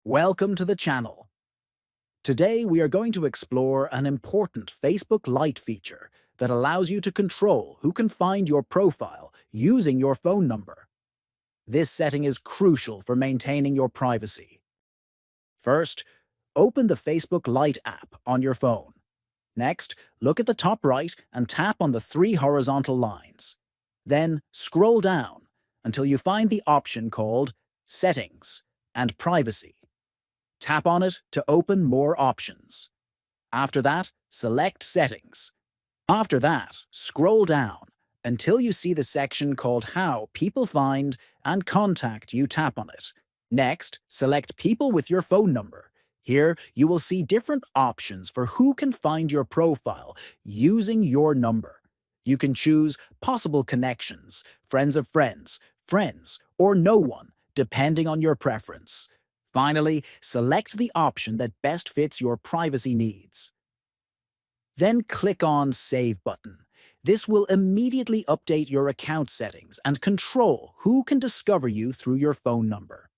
Welcome to the channel. Today we are going to explore an important Facebook Lite feature that allows you to control who can find your profile using your phone number. This setting is crucial for maintaining your privacy. First, open the Facebook Lite app on your phone. Next, look at the top right and tap on the three horizontal lines. Then scroll down until you find the option called Settings and Privacy. Tap on it to open more options. After that, select Settings. After that, scroll down until you see the section called How People Find and Contact You. Tap on it. Next, select People with your phone number. Here, you will see different options for who can find your profile using your number. You can choose possible connections, friends of friends, friends, or no one, depending on your preference. Finally, select the option that best fits your privacy needs. Then click on Save button. This will immediately update your account settings and control who can discover you through your phone number.